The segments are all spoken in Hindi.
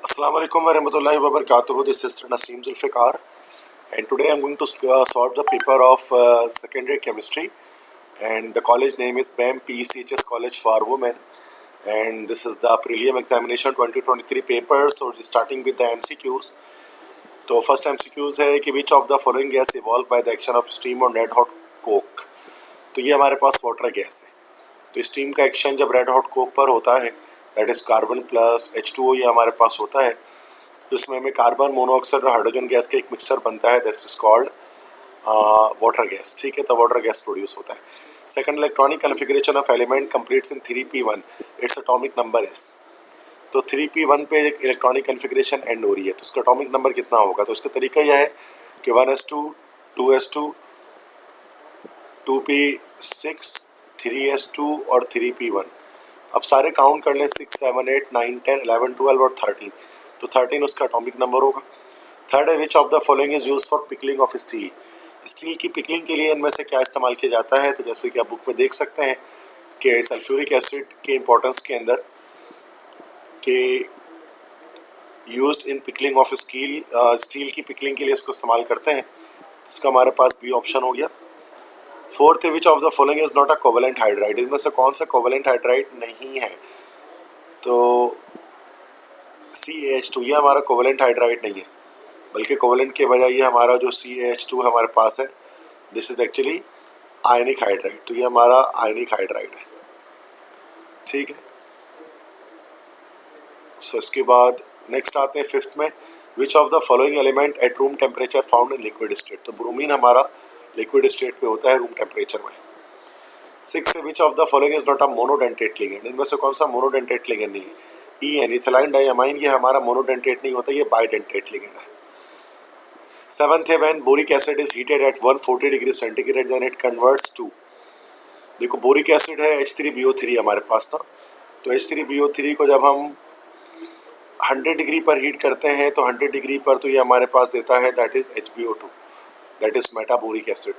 Assalamu alaikum warahmatullahi wabarakatuh. This is Naseem Zulfikar, and today I'm going to solve the paper of secondary chemistry, and the college name is BAM PECHS College for Women, and this is the prelim examination 2023 paper. So starting with the MCQs. तो फर्स्ट MCQs है कि विच of the following gas evolve by the action of steam और रेड हॉट कोक। तो ये हमारे पास वाटर गैस है। तो स्टीम का एक्शन जब रेड हॉट कोक पर होता है, that is carbon plus H2O, ये हमारे पास होता है, जिसमें हमें कार्बन मोनोऑक्साइड और हाइड्रोजन गैस का एक मिक्सचर बनता है, that is called water gas. ठीक है, तो वाटर गैस प्रोड्यूस होता है। Second, electronic configuration of element completes in 3p1, its atomic number is. तो 3p1 पे एक इलेक्ट्रॉनिक कॉन्फ़िगरेशन एंड हो रही है, तो उसका एटॉमिक नंबर कितना होगा? तो उसका तरीका यह है कि 1s2, 2s2, 2p6, 3s2 और 3p1। अब सारे काउंट कर लें, 6, 7, 8, 9, 10, 11, 12 और 13। तो 13 उसका एटॉमिक नंबर होगा। थर्ड है, which of the following is use for pickling of steel. Steel की पिकलिंग के लिए इनमें से क्या इस्तेमाल किया जाता है? तो जैसे कि आप बुक में देख सकते हैं कि सल्फ्यूरिक एसिड के इंपॉर्टेंस के अंदर कि used in pickling of steel की पिकलिंग के लिए इसको इस्तेमाल करते हैं। तो इसका हमारे पास बी ऑप्शन हो गया। फोर्थ है, which of the following is not a covalent hydride. इनमें से कौन सा कोवेलेंट हाइड्राइड नहीं है? तो CaH2, ये हमारा कोवेलेंट हाइड्राइड नहीं है, बल्कि कोवेलेंट के बजाय ये हमारा जो CaH2 हमारे पास है, this is actually ionic hydride. तो ये हमारा आयनिक हाइड्राइड है। ठीक है, सो इसके बाद नेक्स्ट आते हैं फिफ्थ में, विच of the following element at room temperature found in liquid state. तो ब्रोमीन हमारा लिक्विड स्टेट पे होता है रूम टेम्परेचर में। सिक्स है, which of the following is not a monodentate ligand. इनमें से कौन सा मोनोडेंटेट लिगेंड नहीं है? EN, इथिलाइन डाइअमाइन, ये हमारा मोनोडेंटेट नहीं होता, ये बाइडेंटेट लिगेंड है। सेवंथ है, when boric acid is heated at 140 degree centigrade then it converts to. देखो, बोरिक एसिड है H3BO3 हमारे पास ना, तो H3BO3 को जब हम 100 डिग्री पर हीट करते हैं तो 100 डिग्री पर तो ये हमारे पास देता है, that is HbO2, that is metaboric acid.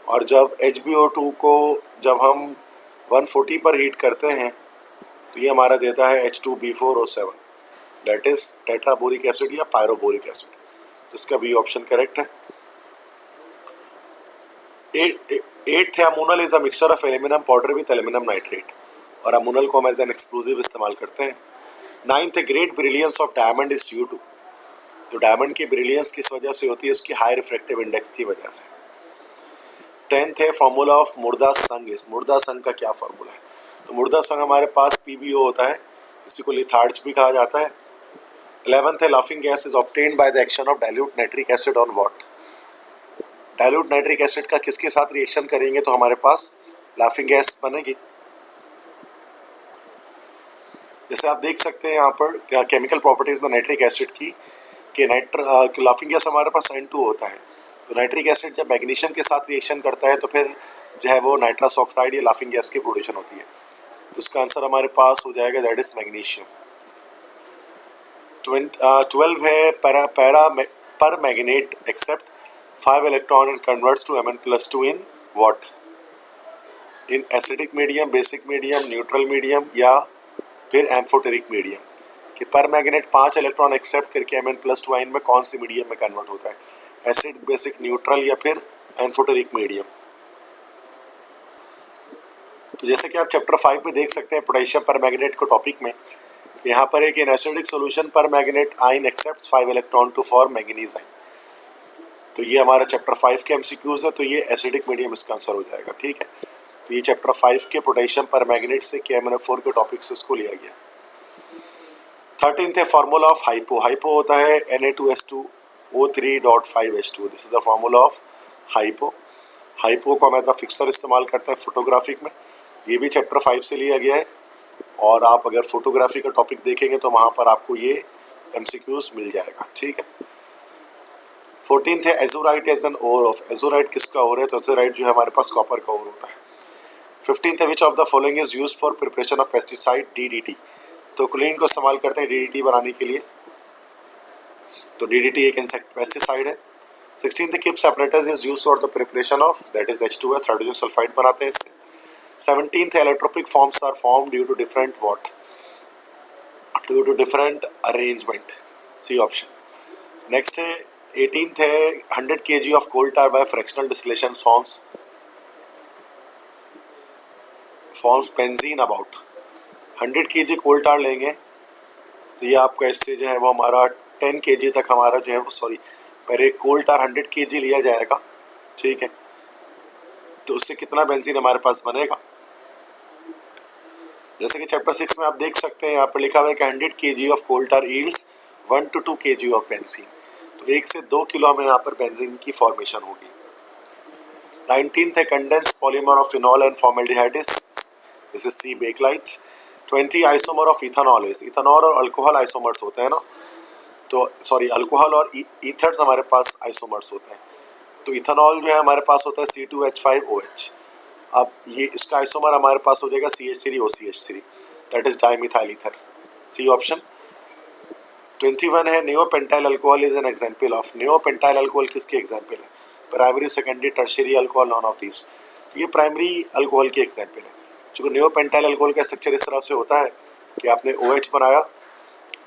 और जब HbO2 को जब हम 140 पर हीट करते हैं तो ये हमारा देता है H2B4O7, दैट इज टेट्राबोरिक एसिड या पायरोबोरिक एसिड। तो इसका बी ऑप्शन करेक्ट है। एट्थ है, ammonal is a mixture of aluminium powder with aluminium nitrate, और अमोनल को हम एज एन एक्सप्लोजिव इस्तेमाल करते हैं। नाइन्थ है, great brilliance of diamond is due to. तो डायमंड की ब्रिलियंस किस वजह से होती है? इसकी हाई रिफ्रैक्टिव इंडेक्स की वजह से। टेंथ है, फॉर्मूला ऑफ मुर्दा संघ। इस मुर्दा संघ का क्या फॉर्मूला है? तो मुर्दा संघ हमारे पास PbO होता है, इसी को लिथार्ज भी कहा जाता है। 11th है, laughing gas is obtained by the action of dilute nitric acid on what. Dilute nitric acid का किसके साथ रिएक्शन करेंगे तो हमारे पास लाफिंग गैस बनेगी? जैसे आप देख सकते हैं यहाँ पर केमिकल प्रॉपर्टीज में नाइट्रिक एसिड की कि लाफिंग गैस हमारे पास N2 होता है। तो नाइट्रिक एसिड जब मैग्नीशियम के साथ रिएक्शन करता है तो फिर जो है वो नाइट्रस ऑक्साइड या लाफिंग गैस की प्रोडक्शन होती है। तो इसका आंसर हमारे पास हो जाएगा, दैट इज मैग्नीशियम। 12 है, permanganate accept 5 electron and converts to Mn+2 in what? In acidic medium, basic medium, neutral medium या फिर एम्फोटेरिक मीडियम। कि पर मैग्नेट 5 इलेक्ट्रॉन एक्सेप्ट करके Mn+2 आयन में कौन सी मीडियम में कन्वर्ट होता है? एसिड, बेसिक, न्यूट्रल या फिर एम्फोटेरिक मीडियम। तो जैसे कि आप चैप्टर 5 में देख सकते हैं पोटेशियम पर मैग्नेट को टॉपिक में, यहाँ पर एक इन एसिडिक सोल्यूशन पर manganate ion accept 5 electron to form manganese ion. तो ये हमारा चैप्टर 5 के MCQs है, तो ये एसिडिक मीडियम इसका आंसर हो जाएगा। ठीक है, तो ये चैप्टर 5 के पोटेशियम पर मैग्नेट से KMnO4 के टॉपिक से इसको लिया गया। 13th है, फार्मूला ऑफ हाइपो। हाइपो होता है Na2S2O3.5H2, this is the formula of hypo. Hypo को हम एज अ फिक्सर इस्तेमाल करते हैं फोटोग्राफिक में, ये भी चैप्टर 5 से लिया गया है। और आप अगर फोटोग्राफी का टॉपिक देखेंगे तो वहाँ पर आपको ये MCQs मिल जाएगा। ठीक है। 14th है, एजोराइट एज एन ओर ऑफ। एजोराइट किसका ओर है? तो एजोराइट जो है हमारे पास कॉपर का ओर होता है। 15th है, which of the following is used for preparation of pesticide DDT। तो क्लोरीन को इस्तेमाल करते हैं DDT बनाने के लिए, तो DDT एक इंसेक्ट पेस्टिसाइड है। 16th, Kipp's apparatus is used for the preparation of, that is H2S, hydrogen sulphide बनाते हैं इससे। 17th, allotropic forms are form due to different what. due to different arrangement. C option. Next है 18th है 100 kg of coal tar by fractional distillation forms benzene about 100 kg कोल टार लेंगे तो ये आपका इससे जो है वो हमारा 10 kg तक हमारा जो है वो पहले कोल टार 100 kg लिया जाएगा, ठीक है, तो उससे कितना बेंजीन हमारे पास बनेगा। जैसे कि चैप्टर 6 में आप देख सकते हैं यहाँ पर लिखा हुआ है कि 100 kg of coal tar yields 1 to 2 kg of benzene, तो 1 से 2 किलो में यहाँ पर बेंजीन की फॉर्मेशन होगी। 19th है condense polymer of phenol and formaldehyde, this is C Bakelite. 20 isomer of ethanol, ethanol और अल्कोहल आइसोमर्स होते हैं ना, तो सॉरी अल्कोहल और ईथर्स हमारे पास आइसोमर्स होते हैं। तो इथेनॉल जो है हमारे पास होता है C2H5OH। अब ये इसका आइसोमर हमारे पास हो जाएगा CH3OCH3, that is dimethyl ether, C option. 21 है neopentyl alcohol is an example of, neopentyl alcohol किसके एग्जांपल है, primary secondary tertiary alcohol, none of this, ये प्राइमरी अल्कोहल की एग्जांपल है। चूँकि नियोपेंटाइल अल्कोहल का स्ट्रक्चर इस तरह से होता है कि आपने OH बनाया,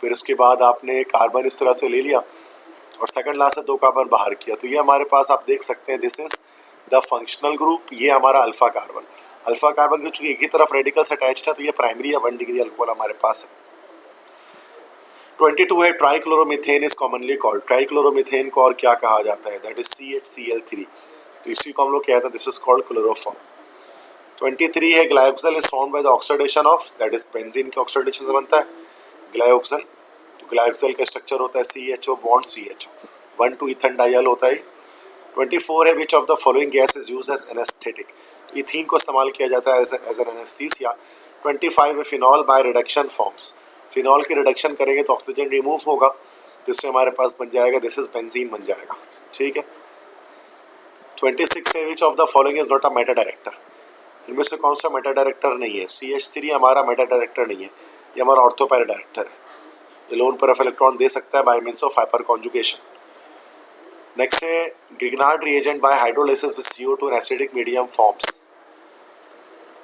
फिर उसके बाद आपने कार्बन इस तरह से ले लिया और सेकंड लास्ट से 2 कार्बन बाहर किया, तो ये हमारे पास आप देख सकते हैं this is the functional group, ये हमारा अल्फा कार्बन। अल्फा कार्बन की चूँकि एक ही तरफ रेडिकल्स अटैच्ड है तो ये प्राइमरी या 1 डिग्री अल्कोहल हमारे पास है। 22 है ट्राइक्लोरोमीथेन इज कॉमनली कॉल्ड, ट्राइक्लोरोमीथेन को और क्या कहा जाता है, दैट इज CHCl3, तो इसी को हम लोग कहते हैं दिस इज कॉल्ड क्लोरोफॉर्म। 23 है glycogel is formed by the oxidation of, that is benzene के ऑक्सीडेशन से बनता है ग्लाइकोजेल, तो ग्लाइकोजेल का स्ट्रक्चर होता है CHO bond CHO, 1,2 ethane diol होता है। 24 है which of the following gas is used as anaesthetic, तो इथीन को इस्तेमाल किया जाता है एज एन एनेस्थीसिया। 25 है phenol by reduction forms, phenol की रिडक्शन करेंगे तो ऑक्सीजन रिमूव होगा, जिससे हमारे पास बन जाएगा दिस इज बेंजीन बन जाएगा, ठीक है। 26 है which of the following is not a Meta director, इनमें से कौन सा मेटा डायरेक्टर नहीं है, CH3 हमारा मेटा डायरेक्टर नहीं है, ये हमारा ऑर्थो पैरा डायरेक्टर है, ये लोन पर इलेक्ट्रॉन दे सकता है by means of hyperconjugation. Next है Grignard reagent by hydrolysis with CO2 in acidic medium forms,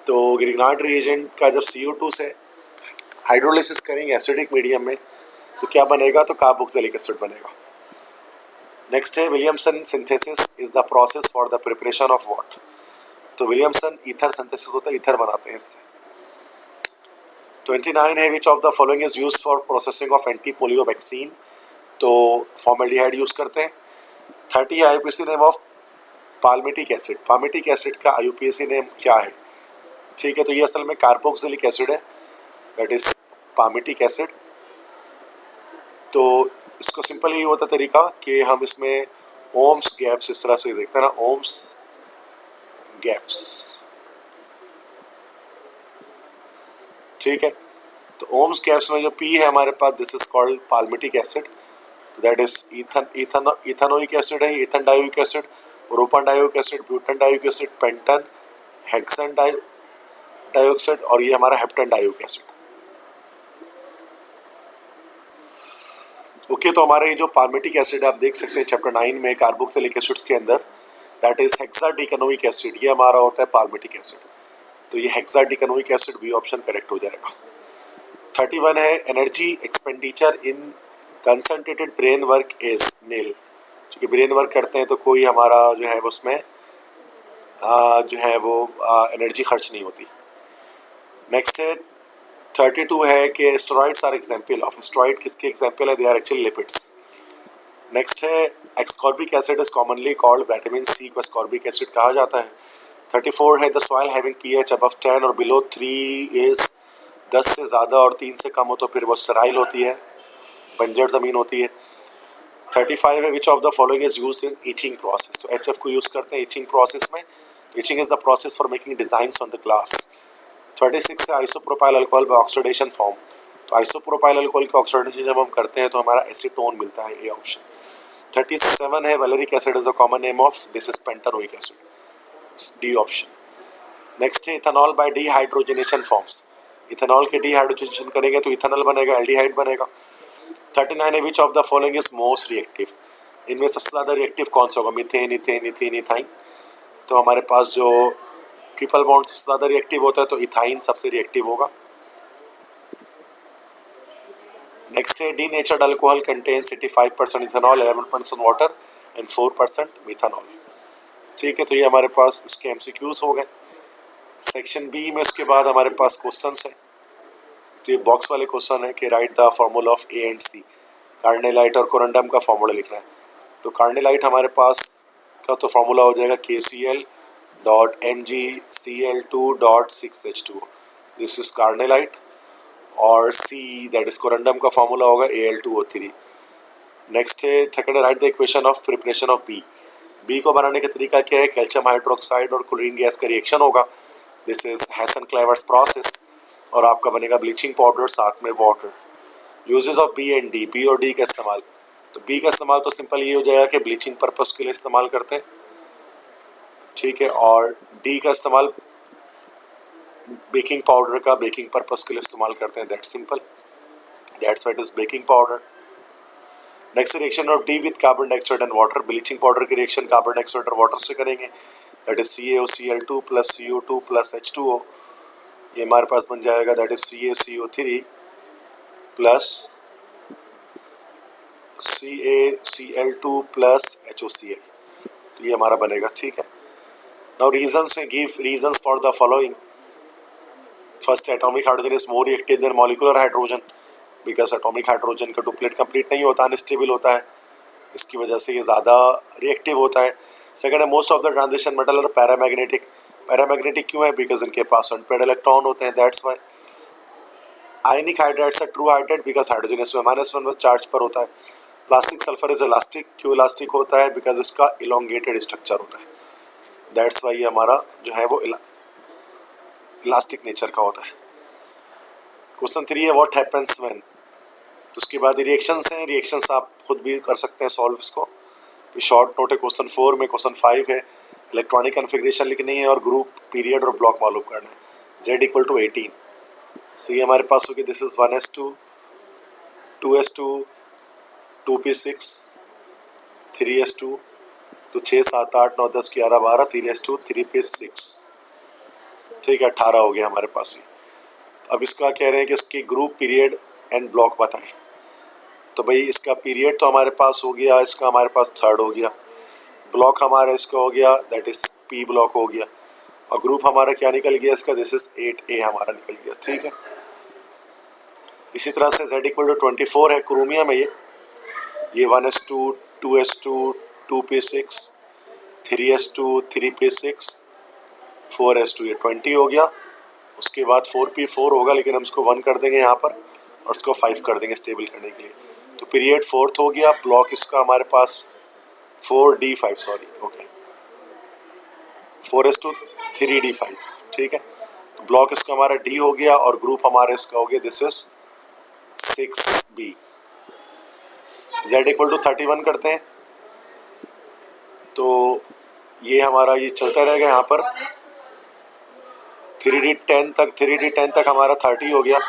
तो ग्रिग्नार्ड रिएजेंट का जब CO2 से हाइड्रोलिसिस करेंगे एसिडिक मीडियम में तो क्या बनेगा, तो कार्बोक्सिलिक एसिड बनेगा। नेक्स्ट है Williamson synthesis is the process for the preparation of what, तो विलियमसन ईथर सिंथेसिस होता है, ईथर बनाते हैं इससे। 29 है which of the following is used for processing of anti polio vaccine, तो फॉर्मेल्डिहाइड यूज करते हैं। 30 है IUPAC name of palmitic acid, palmitic acid का IUPAC नेम क्या है, ठीक है, तो ये असल में कार्बोक्सिलिक एसिड है, दैट इज पाल्मिटिक एसिड। तो इसको सिंपल ये होता तरीका कि हम इसमें ओम्स गैप्स इस तरह से देखते हैं ना, ओम्स गैप्स, ठीक है, तो ओम्स गैप्स में जो P है हमारे पास this is called palmitic acid, that is ethanoic acid है, ethanedioic acid, propanedioic acid, butanedioic acid, pentane, hexane dioxide और ये हमारा हेप्टन डाइओइक एसिड। ओके, तो हमारा ये जो पाल्मिटिक एसिड आप देख सकते हैं चैप्टर 9 में कार्बोक्सिलिक एसिड्स के अंदर, दैट इज हेक्साडिकनोइक एसिड, ये हमारा होता है पाल्मिटिक एसिड, तो ये hexadecanoic acid B option correct हो जाएगा। 31 है energy expenditure in concentrated brain work is nil, क्योंकि ब्रेन वर्क करते हैं तो कोई हमारा जो है उसमें जो है वो एनर्जी खर्च नहीं होती। नेक्स्ट है 32 है कि steroids are example of, steroid किसके एग्जांपल है, they are actually lipids. Next है ascorbic acid is commonly called, vitamin C को एस्कॉर्बिक एसिड कहा जाता है। 34 है the soil having pH above 10 और बिलो 3 इज, 10 से ज़्यादा और 3 से कम हो तो फिर वो सराइल होती है, बंजर ज़मीन होती है। 35 है which of the following is used in etching process, तो HF को यूज़ करते हैं ईचिंग प्रोसेस में, etching is the process for making designs on the glass. 36 है isopropyl alcohol by oxidation form, तो आइसोप्रोपाइल अल्कोहल के ऑक्सीडेशन जब हम करते हैं तो हमारा एसीटोन मिलता है, ए ऑप्शन। 37 है valeric acid is the common name of, this is pentanoic acid, D option. Next है ethanol by dehydrogenation forms, ethanol के डीहाइड्रोजनेशन करेंगे तो इथेनॉल बनेगा, एल्डिहाइड बनेगा। 39 है which of the following is most reactive, इनमें सबसे ज़्यादा रिएक्टिव कौन सा होगा, मीथेन, इथेन, इथीन, इथाइन, तो हमारे पास जो ट्रिपल बॉन्ड सबसे ज़्यादा रिएक्टिव होता है तो इथाइन सबसे रिएक्टिव होगा। नेक्स्ट है denatured alcohol contains 85% ethanol, 11% water and 4% methanol. ठीक है, तो ये हमारे पास इसके एमसीक्यूज हो गए। सेक्शन बी में उसके बाद हमारे पास क्वेश्चंस है। तो ये बॉक्स वाले क्वेश्चन है कि write the formula of A and C. Carnallite और कोरंडम का फॉर्मूला लिखना है। तो कार्नेलाइट हमारे पास का तो फॉर्मूला हो जाएगा KCl.MgCl2.6H2O, दिस इज कार्नेलाइट। और सी दैट इज कोरंडम का फॉर्मूला होगा Al2O3। नेक्स्ट है second, write the equation of preparation of B. B को बनाने का तरीका क्या है? कैल्शियम हाइड्रोक्साइड और क्लोरीन गैस का रिएक्शन होगा, दिस इज हेसन-क्लेवर्स प्रोसेस, और आपका बनेगा ब्लीचिंग पाउडर साथ में water. Uses of B and D, B और डी का इस्तेमाल। तो बी का इस्तेमाल तो सिंपल ये हो जाएगा कि ब्लीचिंग पर्पस के लिए इस्तेमाल करते हैं, ठीक है। और डी का इस्तेमाल बेकिंग पाउडर का बेकिंग पर्पस के लिए इस्तेमाल करते हैं, that's simple, that's what is baking powder. Next reaction of D with carbon dioxide and water, bleaching powder की रिएक्शन कार्बन डाइऑक्साइड और वाटर से करेंगे, that is CaOCl2 plus CO2 plus H2O। ये हमारे पास बन जाएगा that is CaCO3 plus CaCl2 plus HOCl। तो ये हमारा बनेगा, ठीक है। नाउ रीजंस है, give reasons for the following. First, atomic hydrogen is more reactive than molecular hydrogen, because atomic hydrogen का डुप्लेट कंप्लीट नहीं होता, अनस्टेबल होता है, इसकी वजह से ये ज़्यादा रिएक्टिव होता है। सेकंड है, most of the transition metal are paramagnetic. Paramagnetic क्यों है? बिकॉज इनके पास अनपेयर्ड इलेक्ट्रॉन होते हैं, that's why. Ionic hydrides are true hydride because hydrogen इसमें -1 चार्ज पर होता है। प्लास्टिक सल्फर इज इलास्टिक, क्यों इलास्टिक होता है? बिकॉज इसका इलोंगेटेड स्ट्रक्चर होता है, दैट्स वाई हमारा जो है वो इलास्टिक नेचर का होता है। क्वेश्चन 3 है, व्हाट हैपेंस व्हेन। तो उसके बाद रिएक्शंस हैं, रिएक्शंस आप खुद भी कर सकते हैं सॉल्व इसको। फिर शॉर्ट नोट है क्वेश्चन 4 में। क्वेश्चन 5 है, इलेक्ट्रॉनिक कन्फिग्रेशन लिखनी है और ग्रुप, पीरियड और ब्लॉक मालूम करना है। Z = 18। सो ये हमारे पास हो गया, this is 1s2 2s2 2p6 3s2, तो 6 7 8 9 10 11 12 3s2 3p6, ठीक है, 18 हो गया हमारे पास ही। अब इसका कह रहे हैं कि इसकी ग्रुप, पीरियड एंड ब्लॉक बताएं। तो भाई इसका पीरियड तो हमारे पास हो गया, इसका हमारे पास 3rd हो गया, ब्लॉक हमारा इसका हो गया दैट इज P ब्लॉक हो गया, और ग्रुप हमारा क्या निकल गया इसका, दिस इज 8A हमारा निकल गया, ठीक है। इसी तरह से Z = 24 है, क्रोमियम है ये 1s2 2s2 2p6 3s2 3p6 4s2, ये 20 हो गया। उसके बाद 4p4 होगा, लेकिन हम इसको 1 कर देंगे यहाँ पर और इसको 5 कर देंगे स्टेबल करने के लिए। तो पीरियड 4th हो गया, ब्लॉक इसका हमारे पास 4d5 sorry, okay 4s2 3d5, ठीक है। तो ब्लॉक इसका हमारा D हो गया और ग्रुप हमारा इसका हो गया, दिस इज 6B। Z = 31 करते हैं, तो ये हमारा ये चलता रहेगा यहाँ पर 3d10 तक हमारा 30 हो गया।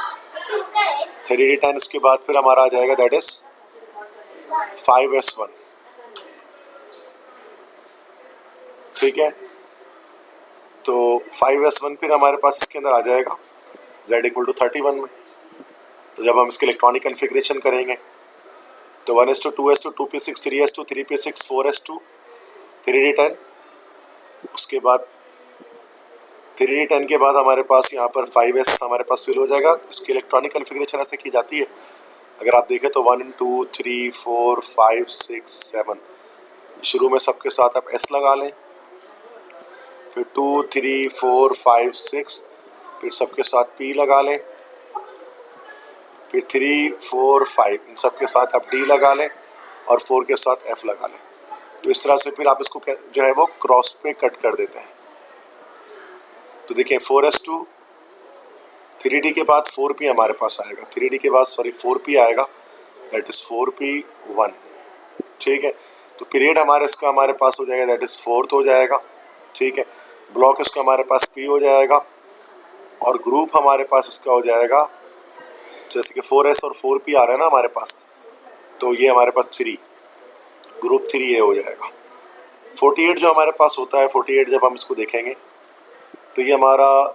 3d10 इसके बाद फिर हमारा आ जाएगा दैट इज 5s1, ठीक है। तो 5s1 फिर हमारे पास इसके अंदर आ जाएगा Z = 31 में। तो जब हम इसके इलेक्ट्रॉनिक कन्फिग्रेशन करेंगे तो 1s2 2s2 2p6 3s2 3p6 4s2 3d10, उसके बाद 3d10 के बाद हमारे पास यहाँ पर 5s हमारे पास फिल हो जाएगा। इसकी इलेक्ट्रॉनिक कन्फिग्रेशन ऐसे की जाती है, अगर आप देखें तो 1 2 3 4 5 6 7, शुरू में सबके साथ आप S लगा लें, फिर 2 3 4 5 6, फिर सबके साथ P लगा लें, फिर 3 4 5 इन सबके साथ आप D लगा लें और 4 के साथ F लगा लें। तो इस तरह से फिर आप इसको जो है वो क्रॉस पे कट कर देते हैं। तो देखिए 4s2 3d के बाद 4p हमारे पास आएगा, 3d के बाद सॉरी 4p आएगा, दैट इज 4p1, ठीक है। तो पीरियड हमारे इसका हमारे पास हो जाएगा दैट इज 4th हो जाएगा, ठीक है। ब्लॉक इसका हमारे पास P हो जाएगा और ग्रुप हमारे पास इसका हो जाएगा, जैसे कि 4s और 4p आ रहा है ना हमारे पास, तो ये हमारे पास 3, ग्रुप 3A हो जाएगा। 48 जो हमारे पास होता है, 48 जब हम इसको देखेंगे तो ये हमारा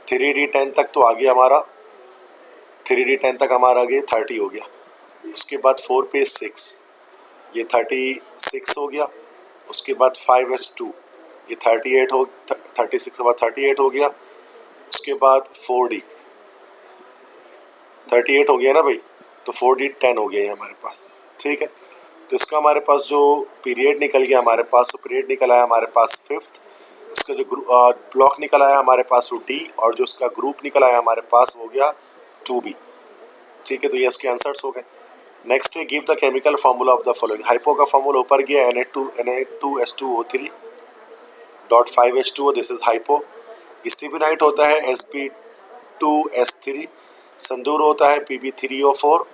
3d10 तक तो आ गया, हमारा 3d10 तक हमारा आ गया 30 हो गया। उसके बाद 4 पे 6, ये 36 हो गया। उसके बाद 5s2, ये 38 हो 36 के बाद 38 हो गया। उसके बाद 4d 38 हो गया ना भाई, तो 4d 10 हो गया ये हमारे पास। ठीक है, तो इसका हमारे पास जो पीरियड निकल गया हमारे पास, तो पीरियड निकल आया हमारे पास 5th। इसका जो ब्लॉक निकल आया हमारे पास वो D, और जो इसका ग्रुप निकल आया हमारे पास वो गया 2B। ठीक है, तो ये इसके आंसर्स हो गए। नेक्स्ट है give the chemical formula of the following. Hypo का फार्मूला ऊपर गया Na2S2O3 dot 5H2O, this is hypo. Stibnite होता है Sp2S3, संदूर होता है Pb3O4,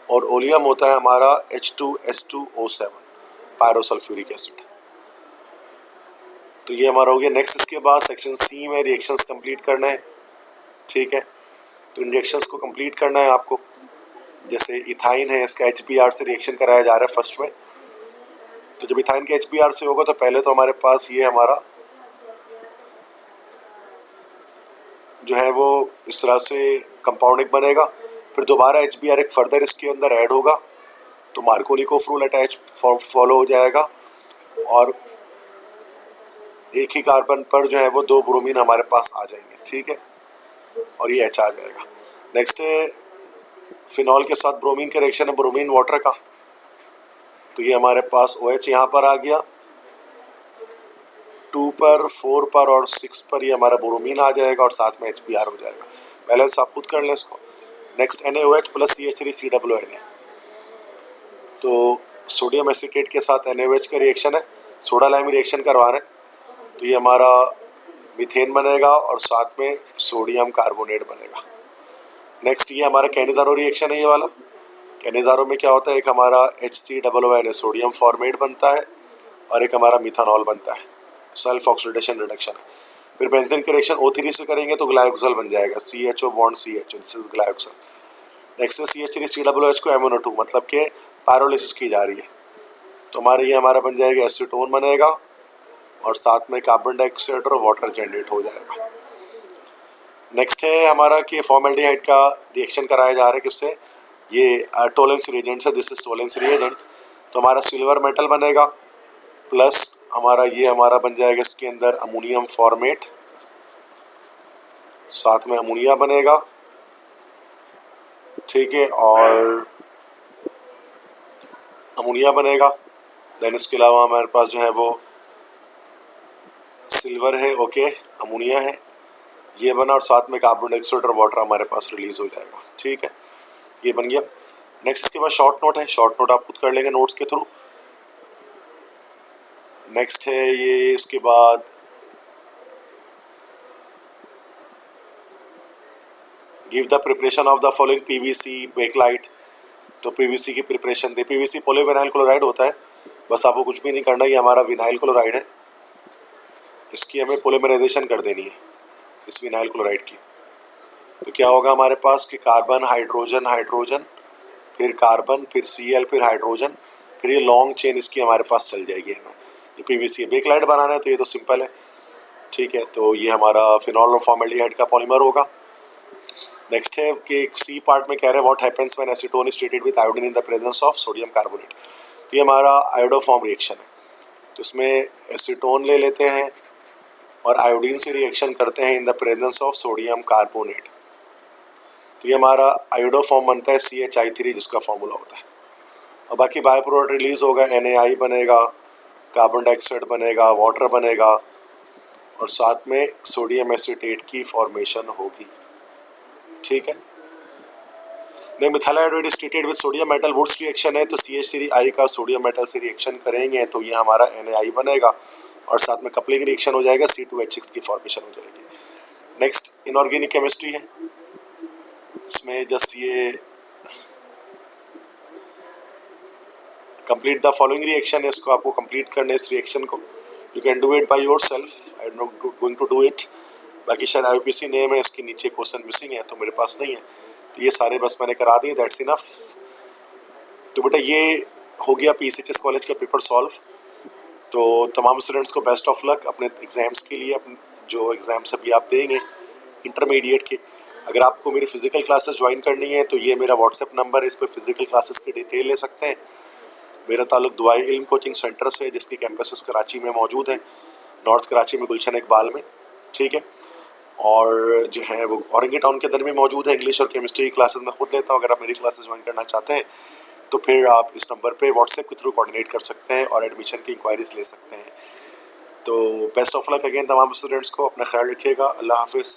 और ओलियम होता है हमारा H2S2O7 पायरोसल्फ्यूरिक एसिड। तो ये हमारा हो गया। नेक्स्ट इसके बाद सेक्शन सी में रिएक्शंस कंप्लीट करना है। ठीक है, तो इन रिएक्शंस को कंप्लीट करना है आपको। जैसे इथाइन है, इसका HBr से रिएक्शन कराया जा रहा है फर्स्ट में। तो जब इथाइन के HBr से होगा तो पहले तो हमारे पास ये हमारा जो है वो इस तरह से कंपाउंडिंग बनेगा। फिर दोबारा HBr एक फर्दर इसके अंदर ऐड होगा, तो मार्कोनिकोव रूल अटैच फॉलो हो जाएगा, और एक ही कार्बन पर जो है वो 2 ब्रोमीन हमारे पास आ जाएंगे। ठीक है, और ये H आ जाएगा। नेक्स्ट है फिनॉल के साथ ब्रोमीन का रिएक्शन है ब्रोमीन वाटर का। तो ये हमारे पास OH यहाँ पर आ गया, 2 पर 4 पर और 6 पर ये हमारा ब्रोमीन आ जाएगा, और साथ में HBr हो जाएगा। बैलेंस आप खुद कर लें इसको। नेक्स्ट NaOH प्लस CH3COONA, तो सोडियम एसीटेट के साथ NaOH का रिएक्शन है, सोडा लाइम रिएक्शन करवा रहे हैं। तो ये हमारा मीथेन बनेगा और साथ में सोडियम कार्बोनेट बनेगा। नेक्स्ट ये हमारा कैनिजारो रिएक्शन है, ये वाला। कैनिजारो में क्या होता है, एक हमारा HCOONA सोडियम फॉर्मेट बनता है, और एक हमारा मिथानॉल बनता है, सेल्फ ऑक्सीडेशन रिडक्शन है। फिर बेंजीन का रिएक्शन O3 से करेंगे तो ग्लाइकोक्सल बन जाएगा, CHO bond CHO, this is glyoxal. Next है CH3COOH को MnO2, मतलब कि पायरोलिसिस की जा रही है, तो हमारे ये हमारा बन जाएगा एसीटोन बनेगा, और साथ में कार्बन डाइऑक्साइड और वाटर जनरेट हो जाएगा। नेक्स्ट है हमारा कि फॉर्मेल्डिहाइड का रिएक्शन कराया जा रहा है किससे, ये टोलेंस रिएजेंट से, दिस इज टोलेंस रिएजेंट। तो हमारा सिल्वर मेटल बनेगा, प्लस हमारा ये हमारा बन जाएगा इसके अंदर अमोनियम फॉर्मेट, साथ में अमोनिया बनेगा। ठीक है, और अमोनिया बनेगा। देन इसके अलावा हमारे पास जो है वो सिल्वर है, ओके, अमोनिया है, ये बना, और साथ में कार्बन डाइऑक्साइड और वाटर हमारे पास रिलीज हो जाएगा। ठीक है, ये बन गया। नेक्स्ट इसके बाद शॉर्ट नोट है, शॉर्ट नोट आप खुद कर लेंगे नोट्स के थ्रू। नेक्स्ट है ये, इसके बाद give the preparation of the following PVC Bakelite. तो PVC की प्रिपरेशन दे। PVC पॉलीविनाइल क्लोराइड होता है, बस आपको कुछ भी नहीं करना, ये हमारा विनाइल क्लोराइड है, इसकी हमें पोलीमराइजेशन कर देनी है इस विनाइल क्लोराइड की। तो क्या होगा हमारे पास कि कार्बन हाइड्रोजन हाइड्रोजन, फिर कार्बन, फिर Cl, फिर हाइड्रोजन, फिर ये लॉन्ग चेन इसकी हमारे पास चल जाएगी हमें। ये PVC बेकलाइट बनाना है तो ये तो सिंपल है। ठीक है, तो ये हमारा फिनॉल और फॉर्मेल्डिहाइड का पॉलीमर होगा। नेक्स्ट है कि सी पार्ट में कह रहे हैं what happens when acetone is treated with iodine in the presence of sodium carbonate. तो ये हमारा आयोडोफॉर्म रिएक्शन है, तो इसमें एसीटोन ले लेते हैं और आयोडीन से रिएक्शन करते हैं in the presence of sodium carbonate. तो ये हमारा आयोडोफॉर्म बनता है CHI3, जिसका फॉर्मूला होता है। और बाकी बाय प्रोडक्ट रिलीज होगा, NaI बनेगा, कार्बन डाइऑक्साइड बनेगा, वाटर बनेगा, और साथ में सोडियम एसीटेट की फॉर्मेशन होगी। ठीक है, नहीं, methyl iodide is treated with sodium metal, Wurtz reaction है, तो CH3I का सोडियम मेटल से रिएक्शन करेंगे तो ये हमारा NaI बनेगा, और साथ में कपलिंग रिएक्शन हो जाएगा, C2H6 की फॉर्मेशन हो जाएगी। नेक्स्ट इनऑर्गेनिक केमिस्ट्री है, इसमें जस्ट ये कंप्लीट द फॉलोइंग रिएक्शन है, इसको आपको कंप्लीट करना है इस रिएक्शन को। You can do it by yourself, I am not going to do it. बाकी शायद IUPAC नेम है, इसके नीचे क्वेश्चन मिसिंग है, तो मेरे पास नहीं है, तो ये सारे बस मैंने करा दिए, दैट्स इनफ। तो बेटा ये हो गया PCHS कॉलेज का पेपर सॉल्व। तो तमाम स्टूडेंट्स को बेस्ट ऑफ लक अपने एग्ज़ाम्स के लिए, अपने जो एग्ज़ाम्स अभी आप देंगे इंटरमीडिएट के, अगर आपको मेरी फ़िज़िकल क्लासेस ज्वाइन करनी है तो ये मेरा व्हाट्सएप नंबर है, इस पर फ़िज़िकल क्लासेस की डिटेल ले सकते हैं। मेरा ताल्लुक दुआए इल्म कोचिंग सेंटर से है, जिसकी कैंपसेस कराची में मौजूद है, नॉर्थ कराची में गुलशन इकबाल में, ठीक है। और जो है वो औरंगी टाउन के अंदर भी मौजूद है। इंग्लिश और केमिस्ट्री की क्लासेस मैं खुद लेता हूँ। अगर आप मेरी क्लासेस ज्वाइन करना चाहते हैं तो फिर आप इस नंबर पे व्हाट्सएप के थ्रू कोऑर्डिनेट कर सकते हैं और एडमिशन की इंक्वायरीज ले सकते हैं। तो बेस्ट ऑफ लक अगेन तमाम स्टूडेंट्स को। अपना ख्याल रखिएगा। अल्लाह हाफिज़।